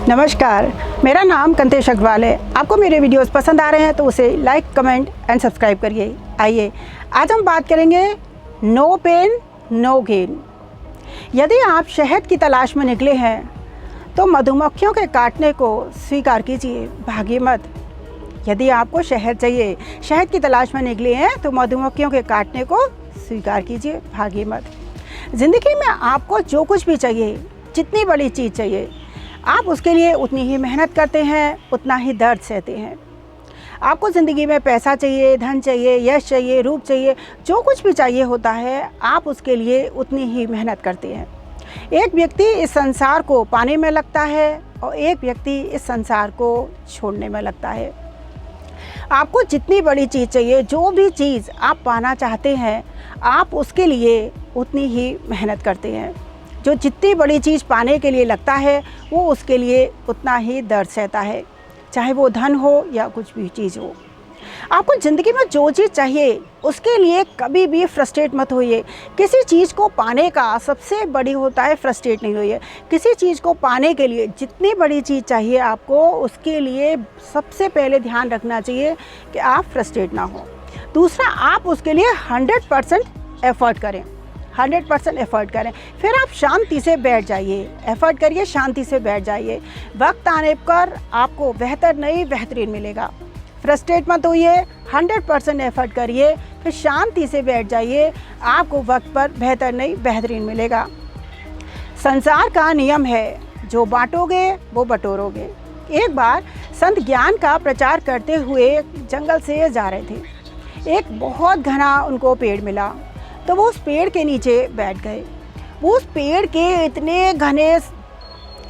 नमस्कार, मेरा नाम कंतेश अग्रवाल है। आपको मेरे वीडियोस पसंद आ रहे हैं तो उसे लाइक, कमेंट एंड सब्सक्राइब करिए। आइए आज हम बात करेंगे नो पेन नो गेन। यदि आप शहद की तलाश में निकले हैं तो मधुमक्खियों के काटने को स्वीकार कीजिए, भागिए मत। यदि आपको शहद चाहिए, शहद की तलाश में निकले हैं तो मधुमक्खियों के काटने को स्वीकार कीजिए, भागिए मत। ज़िंदगी में आपको जो कुछ भी चाहिए, जितनी बड़ी चीज़ चाहिए, आप उसके लिए उतनी ही मेहनत करते हैं, उतना ही दर्द सहते हैं। आपको ज़िंदगी में पैसा चाहिए, धन चाहिए, यश चाहिए, रूप चाहिए, जो कुछ भी चाहिए होता है, आप उसके लिए उतनी ही मेहनत करते हैं। एक व्यक्ति इस संसार को पाने में लगता है और एक व्यक्ति इस संसार को छोड़ने में लगता है। आपको जितनी बड़ी चीज़ चाहिए, जो भी चीज़ आप पाना चाहते हैं, आप उसके लिए उतनी ही मेहनत करते हैं। जो जितनी बड़ी चीज़ पाने के लिए लगता है, वो उसके लिए उतना ही दर्द सहता है, चाहे वो धन हो या कुछ भी चीज़ हो। आपको ज़िंदगी में जो चीज़ चाहिए, उसके लिए कभी भी फ्रस्ट्रेट मत होइए। किसी चीज़ को पाने का सबसे बड़ी होता है फ्रस्ट्रेट नहीं होइए। किसी चीज़ को पाने के लिए जितनी बड़ी चीज़ चाहिए आपको, उसके लिए सबसे पहले ध्यान रखना चाहिए कि आप फ्रस्ट्रेट ना हो। दूसरा, आप उसके लिए 100% एफ़र्ट करें, 100% एफ़र्ट करें। फिर आप शांति से बैठ जाइए, एफ़र्ट करिए, शांति से बैठ जाइए। वक्त आने पर आपको बेहतर नहीं, बेहतरीन मिलेगा। फ्रस्ट्रेट मत होइए, 100% एफ़र्ट करिए, फिर शांति से बैठ जाइए। आपको वक्त पर बेहतर नहीं, बेहतरीन मिलेगा। संसार का नियम है, जो बांटोगे वो बटोरोगे। एक बार संत ज्ञान का प्रचार करते हुए जंगल से जा रहे थे। एक बहुत घना उनको पेड़ मिला, तो वो उस पेड़ के नीचे बैठ गए। वो उस पेड़ के इतने घने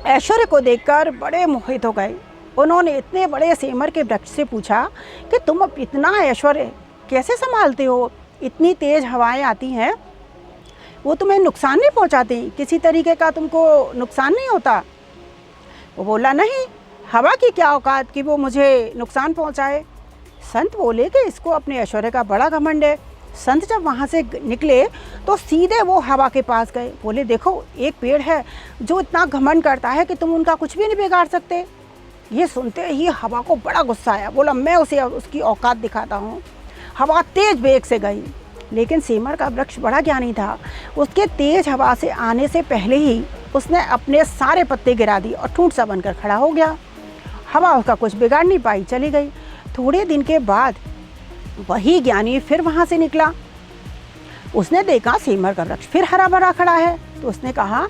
ऐश्वर्य को देखकर बड़े मोहित हो गए। उन्होंने इतने बड़े सेमर के वृक्ष से पूछा कि तुम अब इतना ऐश्वर्य कैसे संभालते हो? इतनी तेज़ हवाएं आती हैं, वो तुम्हें नुकसान नहीं पहुंचाती? किसी तरीके का तुमको नुकसान नहीं होता? वो बोला, नहीं, हवा की क्या औकात कि वो मुझे नुकसान पहुंचाए। संत बोले कि इसको अपने ऐश्वर्य का बड़ा घमंड है। संत जब वहाँ से निकले तो सीधे वो हवा के पास गए। बोले, देखो, एक पेड़ है जो इतना घमंड करता है कि तुम उनका कुछ भी नहीं बिगाड़ सकते। ये सुनते ही हवा को बड़ा गुस्सा आया। बोला, मैं उसे उसकी औकात दिखाता हूँ। हवा तेज वेग से गई, लेकिन सेमर का वृक्ष बड़ा ज्ञानी था। उसके तेज हवा से आने से पहले ही उसने अपने सारे पत्ते गिरा दिए और ठूंठ सा बनकर खड़ा हो गया। हवा उसका कुछ बिगाड़ नहीं पाई, चली गई। थोड़े दिन के बाद वही ज्ञानी फिर वहाँ से निकला। उसने देखा सेमर का वृक्ष फिर हरा भरा खड़ा है। तो उसने कहा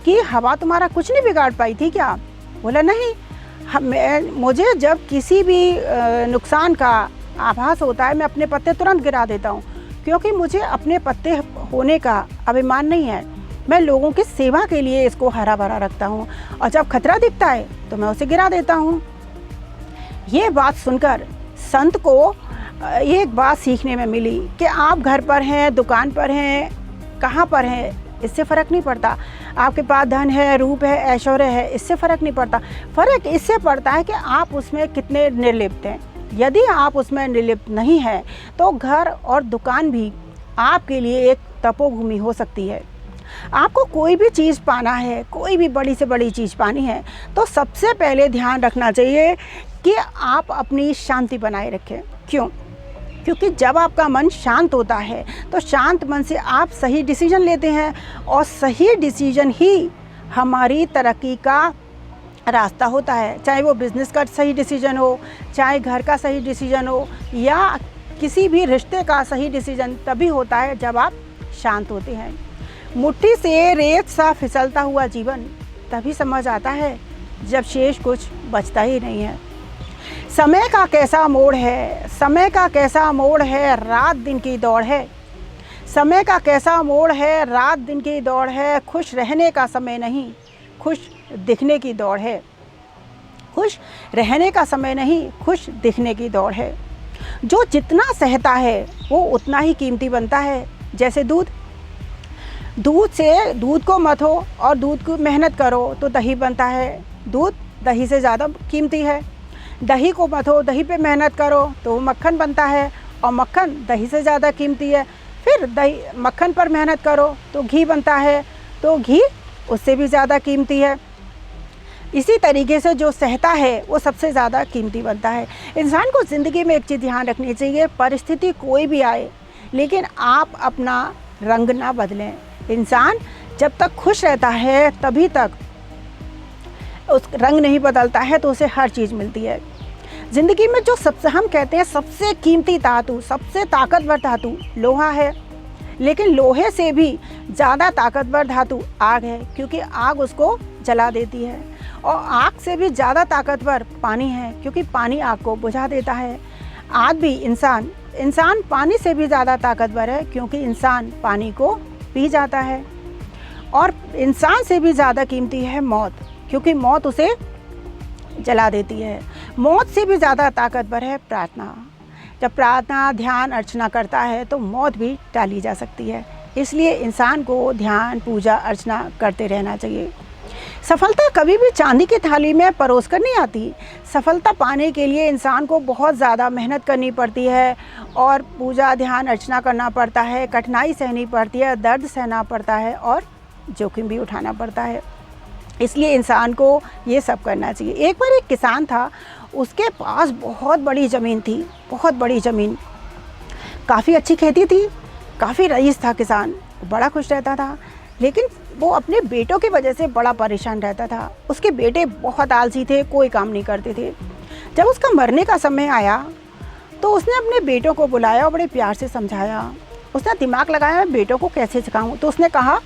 कि हवा तुम्हारा कुछ नहीं बिगाड़ पाई थी क्या? बोला, नहीं, मुझे जब किसी भी नुकसान का आभास होता है, मैं अपने पत्ते तुरंत गिरा देता हूँ, क्योंकि मुझे अपने पत्ते होने का अभिमान नहीं है। मैं लोगों की सेवा के लिए इसको हरा भरा रखता हूँ, और जब खतरा दिखता है तो मैं उसे गिरा देता हूँ। ये बात सुनकर संत को एक बात सीखने में मिली कि आप घर पर हैं, दुकान पर हैं, कहाँ पर हैं, इससे फ़र्क नहीं पड़ता। आपके पास धन है, रूप है, ऐश्वर्य है, इससे फ़र्क नहीं पड़ता। फ़र्क इससे पड़ता है कि आप उसमें कितने निर्लिप्त हैं। यदि आप उसमें निर्लिप्त नहीं हैं तो घर और दुकान भी आपके लिए एक तपोभूमि हो सकती है। आपको कोई भी चीज़ पाना है, कोई भी बड़ी से बड़ी चीज़ पानी है, तो सबसे पहले ध्यान रखना चाहिए कि आप अपनी शांति बनाए रखें। क्यों? क्योंकि जब आपका मन शांत होता है तो शांत मन से आप सही डिसीजन लेते हैं, और सही डिसीजन ही हमारी तरक्की का रास्ता होता है। चाहे वो बिज़नेस का सही डिसीजन हो, चाहे घर का सही डिसीजन हो, या किसी भी रिश्ते का सही डिसीजन तभी होता है जब आप शांत होते हैं। मुट्ठी से रेत सा फिसलता हुआ जीवन तभी समझ आता है जब शेष कुछ बचता ही नहीं है। समय का कैसा मोड़ है, समय का कैसा मोड़ है, रात दिन की दौड़ है। समय का कैसा मोड़ है, रात दिन की दौड़ है। खुश रहने का समय नहीं, खुश दिखने की दौड़ है। खुश रहने का समय नहीं, खुश दिखने की दौड़ है। जो जितना सहता है वो उतना ही कीमती बनता है। जैसे दूध को मथो और दूध को मेहनत करो तो दही बनता है। दूध दही से ज़्यादा कीमती है। दही को मथो, दही पे मेहनत करो तो मक्खन बनता है, और मक्खन दही से ज़्यादा कीमती है। फिर मक्खन पर मेहनत करो तो घी बनता है, तो घी उससे भी ज़्यादा कीमती है। इसी तरीके से जो सहता है वो सबसे ज़्यादा कीमती बनता है। इंसान को ज़िंदगी में एक चीज़ ध्यान रखनी चाहिए, परिस्थिति कोई भी आए लेकिन आप अपना रंग ना बदलें। इंसान जब तक खुश रहता है तभी तक उस रंग नहीं बदलता है, तो उसे हर चीज़ मिलती है। ज़िंदगी में जो सबसे हम कहते हैं सबसे कीमती धातु, सबसे ताकतवर धातु लोहा है, लेकिन लोहे से भी ज़्यादा ताकतवर धातु आग है, क्योंकि आग उसको जला देती है। और आग से भी ज़्यादा ताकतवर पानी है, क्योंकि पानी आग को बुझा देता है। आज भी इंसान पानी से भी ज़्यादा ताकतवर है, क्योंकि इंसान पानी को पी जाता है। और इंसान से भी ज़्यादा कीमती है मौत, क्योंकि मौत उसे जला देती है। मौत से भी ज़्यादा ताकतवर है प्रार्थना। जब प्रार्थना, ध्यान, अर्चना करता है तो मौत भी टाली जा सकती है। इसलिए इंसान को ध्यान, पूजा, अर्चना करते रहना चाहिए। सफलता कभी भी चांदी की थाली में परोस कर नहीं आती। सफलता पाने के लिए इंसान को बहुत ज़्यादा मेहनत करनी पड़ती है और पूजा, ध्यान, अर्चना करना पड़ता है, कठिनाई सहनी पड़ती है, दर्द सहना पड़ता है और जोखिम भी उठाना पड़ता है। इसलिए इंसान को ये सब करना चाहिए। एक बार एक किसान था, उसके पास बहुत बड़ी ज़मीन थी, बहुत बड़ी ज़मीन, काफ़ी अच्छी खेती थी, काफ़ी रईस था किसान, बड़ा खुश रहता था। लेकिन वो अपने बेटों की वजह से बड़ा परेशान रहता था। उसके बेटे बहुत आलसी थे, कोई काम नहीं करते थे। जब उसका मरने का समय आया तो उसने अपने बेटों को बुलाया और बड़े प्यार से समझाया। उसने दिमाग लगाया मैं बेटों को कैसे सिखाऊं। तो उसने कहा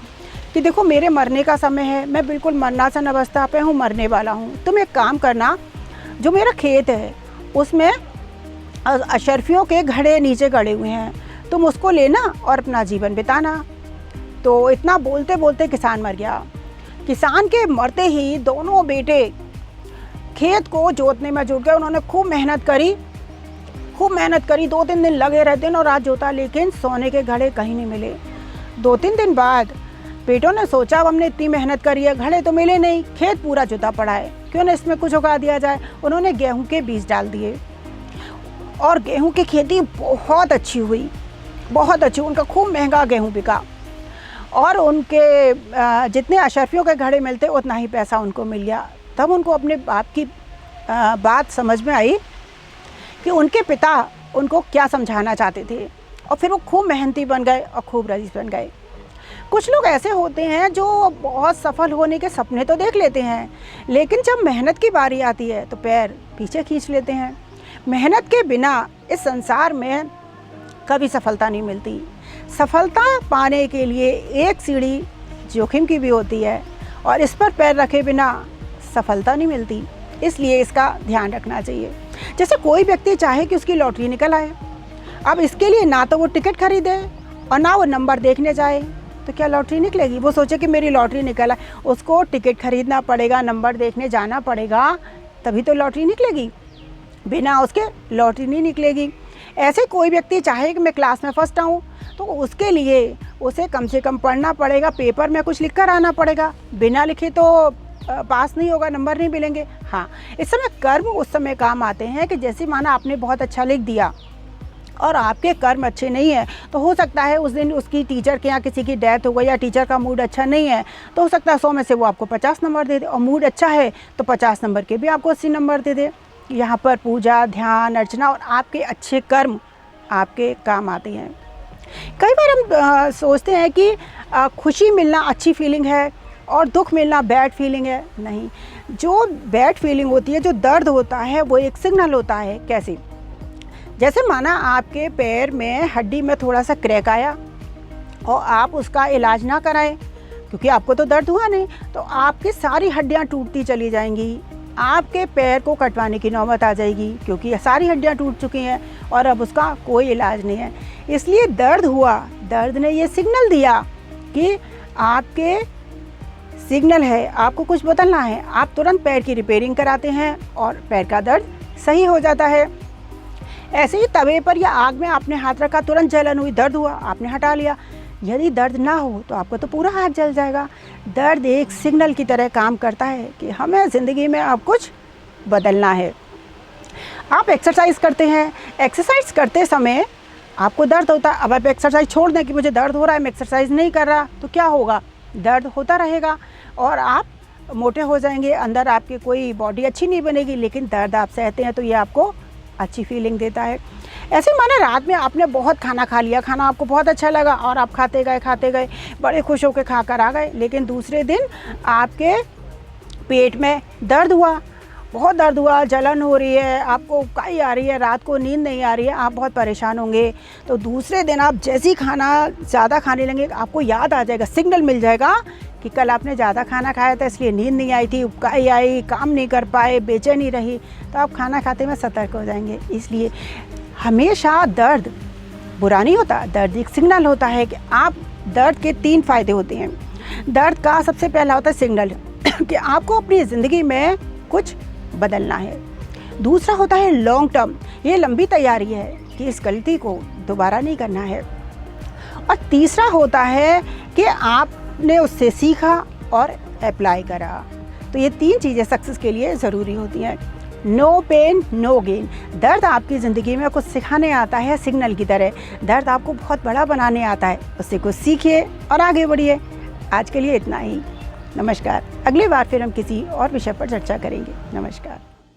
कि देखो मेरे मरने का समय है, मैं बिल्कुल मरनासन अवस्था पे हूँ, मरने वाला हूँ। तुम एक काम करना, जो मेरा खेत है उसमें अशर्फियों के घड़े नीचे गड़े हुए हैं, तुम उसको लेना और अपना जीवन बिताना। तो इतना बोलते बोलते किसान मर गया। किसान के मरते ही दोनों बेटे खेत को जोतने में जुट गए। उन्होंने खूब मेहनत करी, 2-3 दिन लगे रहे, दिन और रात जोता, लेकिन सोने के घड़े कहीं नहीं मिले। 2-3 दिन बाद बेटों ने सोचा अब हमने इतनी मेहनत करी है, घड़े तो मिले नहीं, खेत पूरा जुता पड़ा है, क्यों ना इसमें कुछ उगा दिया जाए। उन्होंने गेहूं के बीज डाल दिए और गेहूं की खेती बहुत अच्छी हुई, बहुत अच्छी। उनका खूब महंगा गेहूं बिका और उनके जितने अशर्फियों के घड़े मिलते उतना ही पैसा उनको मिल गया। तब उनको अपने बाप की बात समझ में आई कि उनके पिता उनको क्या समझाना चाहते थे, और फिर वो खूब मेहनती बन गए और खूब रईस बन गए। कुछ लोग ऐसे होते हैं जो बहुत सफल होने के सपने तो देख लेते हैं, लेकिन जब मेहनत की बारी आती है तो पैर पीछे खींच लेते हैं। मेहनत के बिना इस संसार में कभी सफलता नहीं मिलती। सफलता पाने के लिए एक सीढ़ी जोखिम की भी होती है, और इस पर पैर रखे बिना सफलता नहीं मिलती। इसलिए इसका ध्यान रखना चाहिए। जैसे कोई व्यक्ति चाहे कि उसकी लॉटरी निकल आए, अब इसके लिए ना तो वो टिकट खरीदे और ना वो नंबर देखने जाए, तो क्या लॉटरी निकलेगी? वो सोचे कि मेरी लॉटरी निकल आए, उसको टिकट खरीदना पड़ेगा, नंबर देखने जाना पड़ेगा, तभी तो लॉटरी निकलेगी। बिना उसके लॉटरी नहीं निकलेगी। ऐसे कोई व्यक्ति चाहे कि मैं क्लास में फर्स्ट आऊँ, तो उसके लिए उसे कम से कम पढ़ना पड़ेगा, पेपर में कुछ लिख कर आना पड़ेगा। बिना लिखे तो पास नहीं होगा, नंबर नहीं मिलेंगे। हाँ, इस समय कर्म उस समय काम आते हैं कि जैसे माना आपने बहुत अच्छा लिख दिया और आपके कर्म अच्छे नहीं है, तो हो सकता है उस दिन उसकी टीचर के यहाँ किसी की डेथ हो गई या टीचर का मूड अच्छा नहीं है, तो हो सकता है 100 में से वो आपको 50 नंबर दे दे, और मूड अच्छा है तो 50 नंबर के भी आपको 80 नंबर दे दे। यहाँ पर पूजा, ध्यान, अर्चना और आपके अच्छे कर्म आपके काम आते हैं। कई बार हम सोचते हैं कि खुशी मिलना अच्छी फीलिंग है और दुख मिलना बैड फीलिंग है। नहीं, जो बैड फीलिंग होती है, जो दर्द होता है, वो एक सिग्नल होता है। कैसे? जैसे माना आपके पैर में हड्डी में थोड़ा सा क्रैक आया और आप उसका इलाज ना कराएं, क्योंकि आपको तो दर्द हुआ नहीं, तो आपकी सारी हड्डियां टूटती चली जाएंगी। आपके पैर को कटवाने की नौबत आ जाएगी, क्योंकि सारी हड्डियां टूट चुकी हैं और अब उसका कोई इलाज नहीं है। इसलिए दर्द हुआ, दर्द ने ये सिग्नल दिया कि आपके सिग्नल है, आपको कुछ बदलना है। आप तुरंत पैर की रिपेयरिंग कराते हैं और पैर का दर्द सही हो जाता है। ऐसे ही तवे पर या आग में आपने हाथ रखा, तुरंत जलन हुई, दर्द हुआ, आपने हटा लिया। यदि दर्द ना हो तो आपको तो पूरा हाथ जल जाएगा। दर्द एक सिग्नल की तरह काम करता है कि हमें ज़िंदगी में अब कुछ बदलना है। आप एक्सरसाइज करते हैं, एक्सरसाइज करते समय आपको दर्द होता है। अब आप एक्सरसाइज छोड़ दें कि मुझे दर्द हो रहा है, मैं एक्सरसाइज नहीं कर रहा, तो क्या होगा? दर्द होता रहेगा और आप मोटे हो जाएंगे, अंदर आपके कोई बॉडी अच्छी नहीं बनेगी, लेकिन दर्द आप सहते हैं तो ये आपको अच्छी फीलिंग देता है। ऐसे माना रात में आपने बहुत खाना खा लिया, खाना आपको बहुत अच्छा लगा और आप खाते गए बड़े खुश होकर खा कर आ गए, लेकिन दूसरे दिन आपके पेट में दर्द हुआ, बहुत दर्द हुआ, जलन हो रही है, आपको उबकाई आ रही है, रात को नींद नहीं आ रही है, आप बहुत परेशान होंगे। तो दूसरे दिन आप जैसे ही खाना ज़्यादा खाने लगेंगे, आपको याद आ जाएगा, सिग्नल मिल जाएगा कि कल आपने ज़्यादा खाना खाया था इसलिए नींद नहीं आई थी, उबकाई आई, काम नहीं कर पाए, बेचैनी रही, तो आप खाना खाते में सतर्क हो जाएंगे। इसलिए हमेशा दर्द बुरा नहीं होता, दर्द एक सिग्नल होता है कि आप दर्द के 3 फ़ायदे होते हैं। दर्द का सबसे पहला होता है सिग्नल कि आपको अपनी ज़िंदगी में कुछ बदलना है। दूसरा होता है लॉन्ग टर्म, ये लंबी तैयारी है कि इस गलती को दोबारा नहीं करना है। और तीसरा होता है कि आपने उससे सीखा और अप्लाई करा। तो ये 3 चीज़ें सक्सेस के लिए ज़रूरी होती हैं। No pain no gain. दर्द आपकी ज़िंदगी में कुछ सिखाने आता है सिग्नल की तरह, दर्द आपको बहुत बड़ा बनाने आता है, उससे कुछ सीखिए और आगे बढ़िए। आज के लिए इतना ही। नमस्कार। अगली बार फिर हम किसी और विषय पर चर्चा करेंगे। नमस्कार।